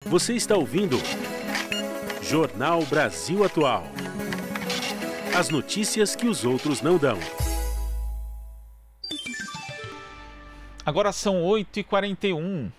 Você está ouvindo Jornal Brasil Atual. As notícias que os outros não dão. Agora são 8h41.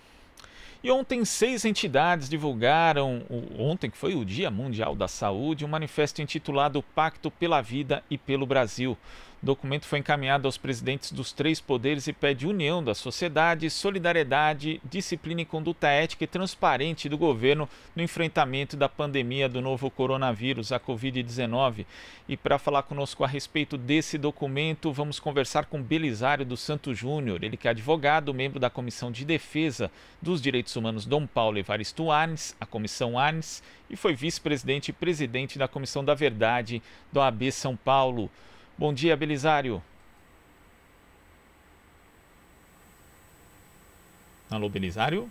E ontem 6 entidades divulgaram, ontem que foi o Dia Mundial da Saúde, um manifesto intitulado Pacto pela Vida e pelo Brasil. O documento foi encaminhado aos presidentes dos 3 poderes e pede união da sociedade, solidariedade, disciplina e conduta ética e transparente do governo no enfrentamento da pandemia do novo coronavírus, a Covid-19. E para falar conosco a respeito desse documento, vamos conversar com Belisário dos Santos Júnior, ele que é advogado, membro da Comissão de Defesa dos Direitos Humanos Dom Paulo Evaristo Arnes, a Comissão Arnes, e foi vice-presidente e presidente da Comissão da Verdade do OAB São Paulo. Bom dia, Belisário. Alô, Belisário?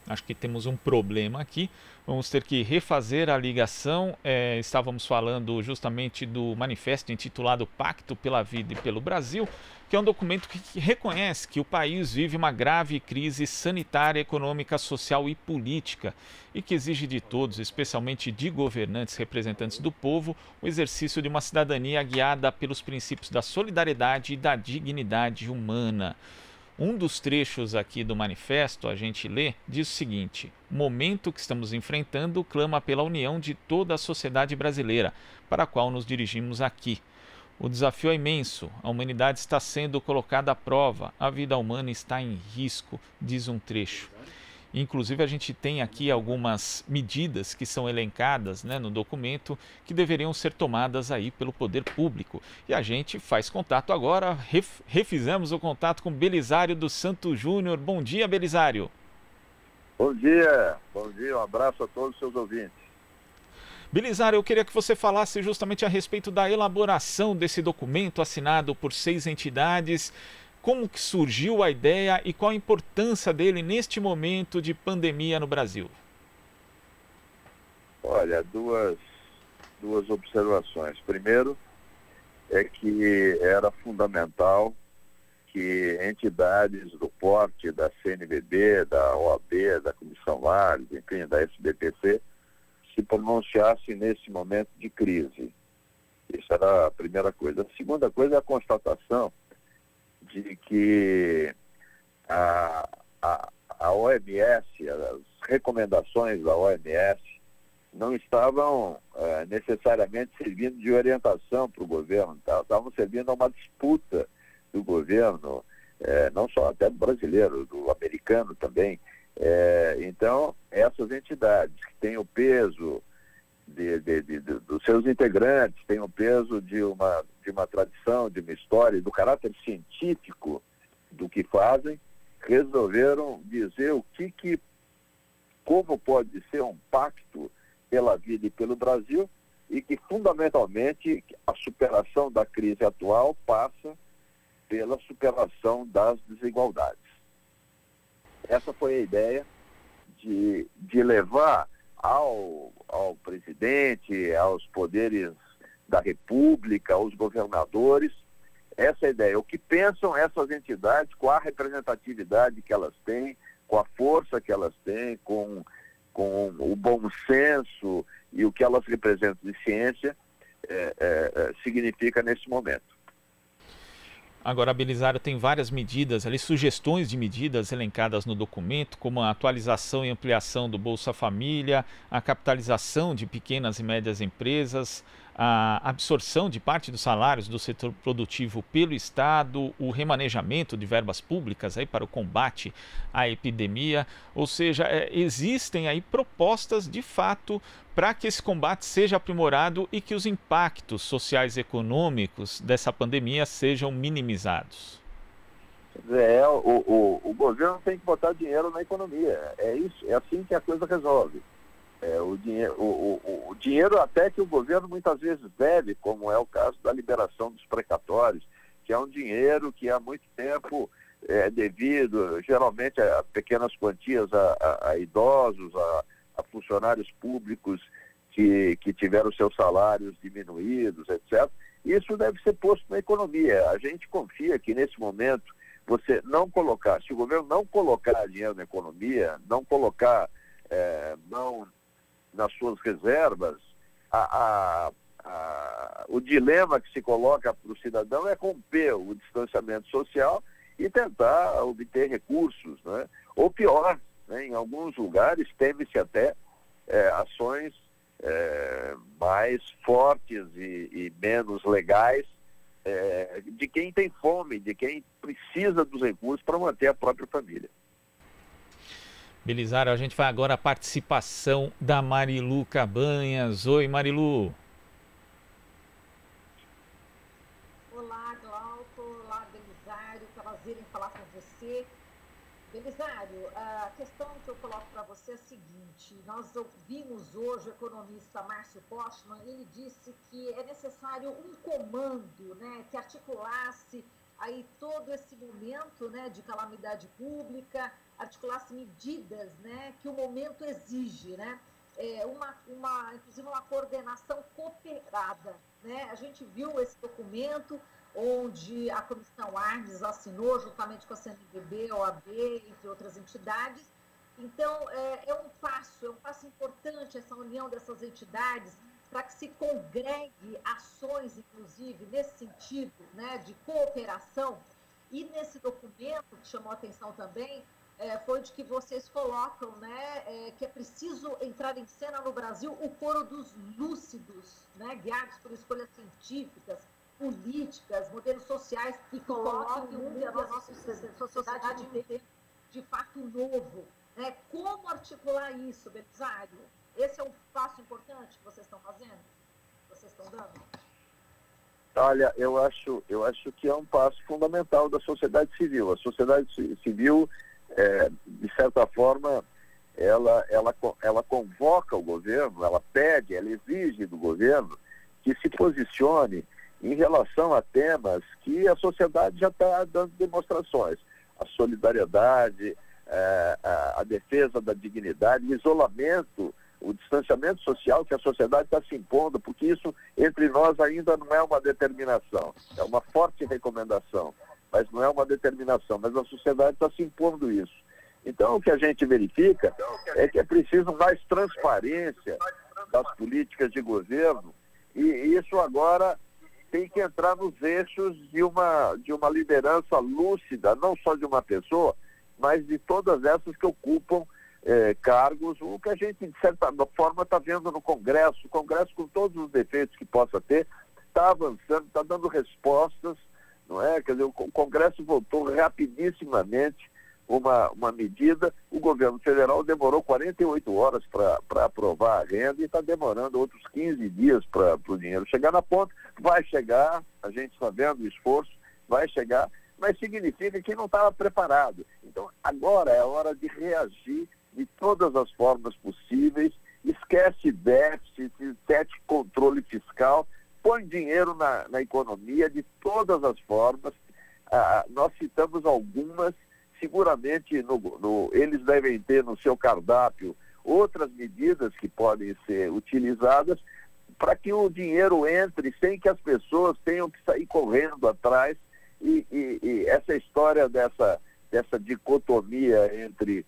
Acho que temos um problema aqui. Vamos ter que refazer a ligação. Estávamos falando justamente do manifesto intitulado Pacto pela Vida e pelo Brasil, que é um documento que reconhece que o país vive uma grave crise sanitária, econômica, social e política e que exige de todos, especialmente de governantes representantes do povo, o exercício de uma cidadania guiada pelos princípios da solidariedade e da dignidade humana. Um dos trechos aqui do manifesto, a gente lê, diz o seguinte: o momento que estamos enfrentando clama pela união de toda a sociedade brasileira, para a qual nos dirigimos aqui. O desafio é imenso, a humanidade está sendo colocada à prova, a vida humana está em risco, diz um trecho. Inclusive, a gente tem aqui algumas medidas que são elencadas, no documento, que deveriam ser tomadas aí pelo poder público. E a gente faz contato agora, refizemos o contato com Belisário dos Santos Júnior. Bom dia, Belisário. Bom dia, um abraço a todos os seus ouvintes. Belisário, eu queria que você falasse justamente a respeito da elaboração desse documento assinado por 6 entidades. Como que surgiu a ideia e qual a importância dele neste momento de pandemia no Brasil? Olha, duas observações. Primeiro, é que era fundamental que entidades do porte da CNBB, da OAB, da Comissão Arnes, enfim, da SBPC, se pronunciassem nesse momento de crise. Isso era a primeira coisa. A segunda coisa é a constatação de que a OMS, as recomendações da OMS, não estavam necessariamente servindo de orientação para o governo, estavam servindo a uma disputa do governo, não só até do brasileiro, do americano também. Então, essas entidades que têm o peso dos seus integrantes, têm o peso de uma tradição, de uma história, do caráter científico do que fazem, resolveram dizer como pode ser um pacto pela vida e pelo Brasil, e que fundamentalmente a superação da crise atual passa pela superação das desigualdades. Essa foi a ideia de levar ao presidente, aos poderes da República, aos governadores, essa ideia. O que pensam essas entidades com a representatividade que elas têm, com a força que elas têm, com o bom senso e o que elas representam de ciência, significa nesse momento. Agora, Belisário, tem várias medidas, sugestões de medidas elencadas no documento, como a atualização e ampliação do Bolsa Família, a capitalização de pequenas e médias empresas, a absorção de parte dos salários do setor produtivo pelo Estado, o remanejamento de verbas públicas para o combate à epidemia. Ou seja, existem aí propostas de fato para que esse combate seja aprimorado e que os impactos sociais e econômicos dessa pandemia sejam minimizados. O governo tem que botar dinheiro na economia. É assim que a coisa resolve. O dinheiro até que o governo muitas vezes deve, como é o caso da liberação dos precatórios, que é um dinheiro que há muito tempo é devido, geralmente, a pequenas quantias a idosos, a funcionários públicos que tiveram seus salários diminuídos, etc. Isso deve ser posto na economia. A gente confia que nesse momento, você não colocar, se o governo não colocar dinheiro na economia, não colocar mão nas suas reservas, o dilema que se coloca para o cidadão é romper o distanciamento social e tentar obter recursos, né? Ou pior, né? Em alguns lugares teme-se até ações mais fortes e menos legais de quem tem fome, de quem precisa dos recursos para manter a própria família. Belisário, a gente vai agora à participação da Marilu Cabanhas. Oi, Marilu. Olá, Glauco. Olá, Belisário. Prazer em falar com você. Belisário, a questão que eu coloco para você é a seguinte: nós ouvimos hoje o economista Márcio Postman, ele disse que é necessário um comando, né, que articulasse aí todo esse momento, né, de calamidade pública, articulasse medidas, né, que o momento exige, né, inclusive uma coordenação cooperada, né. A gente viu esse documento onde a Comissão Arnes assinou, juntamente com a CNBB, a OAB, entre outras entidades. Então, é um passo importante essa união dessas entidades para que se congregue ações, inclusive, nesse sentido, né, de cooperação. E nesse documento, que chamou a atenção também, foi de que vocês colocam, né, que é preciso entrar em cena no Brasil o coro dos lúcidos, né, guiados por escolhas científicas, políticas, modelos sociais que coloquem o mundo e a nossa sociedade em um tempo de fato novo. Né? Como articular isso, Belisário? Esse é um passo importante que vocês estão fazendo? Que vocês estão dando? Olha, eu acho que é um passo fundamental da sociedade civil. A sociedade civil, de certa forma, ela convoca o governo, ela pede, ela exige do governo que se posicione em relação a temas que a sociedade já está dando demonstrações. A solidariedade, a defesa da dignidade, o isolamento, o distanciamento social que a sociedade está se impondo, porque isso entre nós ainda não é uma determinação, é uma forte recomendação, mas não é uma determinação, mas a sociedade está se impondo isso. Então o que a gente verifica é que é preciso mais transparência das políticas de governo, e isso agora tem que entrar nos eixos de uma liderança lúcida, não só de uma pessoa, mas de todas essas que ocupam cargos, o que a gente, de certa forma, está vendo no Congresso. O Congresso, com todos os defeitos que possa ter, está avançando, está dando respostas, não é? Quer dizer, o Congresso votou rapidissimamente uma medida, o governo federal demorou 48 horas para aprovar a renda e está demorando outros 15 dias para o dinheiro chegar na ponta. Vai chegar, a gente está vendo o esforço, vai chegar, mas significa que não estava preparado. Então, agora é a hora de reagir de todas as formas possíveis, esquece déficit, esquece controle fiscal, põe dinheiro na economia de todas as formas. Nós citamos algumas, seguramente eles devem ter no seu cardápio outras medidas que podem ser utilizadas para que o dinheiro entre sem que as pessoas tenham que sair correndo atrás. E essa história dessa dicotomia entre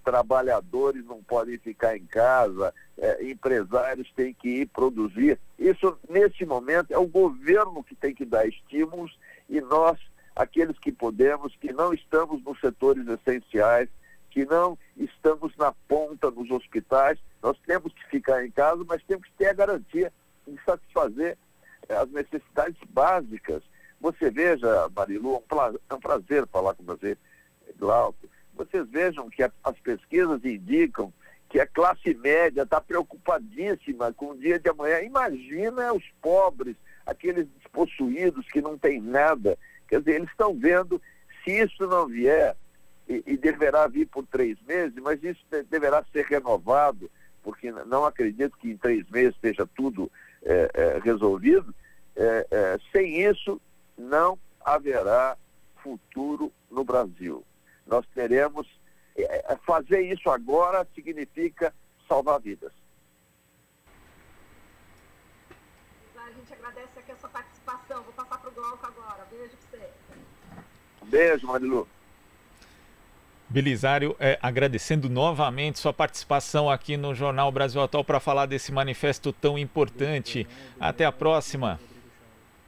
trabalhadores não podem ficar em casa, empresários têm que ir produzir, isso nesse momento é o governo que tem que dar estímulos, e nós, aqueles que podemos, que não estamos nos setores essenciais, que não estamos na ponta dos hospitais, nós temos que ficar em casa, mas temos que ter a garantia de satisfazer as necessidades básicas. Você veja, Marilu, é um prazer falar com você, Glauco. Vocês vejam que as pesquisas indicam que a classe média está preocupadíssima com o dia de amanhã. Imagina os pobres, aqueles despossuídos que não têm nada. Quer dizer, eles estão vendo, se isso não vier, e deverá vir por 3 meses, mas isso deverá ser renovado, porque não acredito que em 3 meses esteja tudo resolvido. Sem isso, não haverá futuro no Brasil. Nós teremos, fazer isso agora significa salvar vidas. A gente agradece aqui a sua participação. Vou passar para o Glauco agora. Beijo para você. Um beijo, Marilu. Belisário, agradecendo novamente sua participação aqui no Jornal Brasil Atual para falar desse manifesto tão importante. Até a próxima.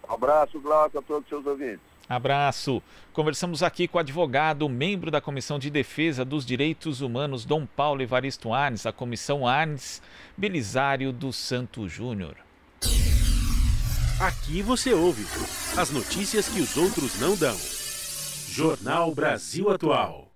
Um abraço, Glauco, a todos os seus ouvintes. Abraço. Conversamos aqui com o advogado, membro da Comissão de Defesa dos Direitos Humanos, Dom Paulo Evaristo Arnes, a Comissão Arnes, Belisário dos Santos Júnior. Aqui você ouve as notícias que os outros não dão. Jornal Brasil Atual.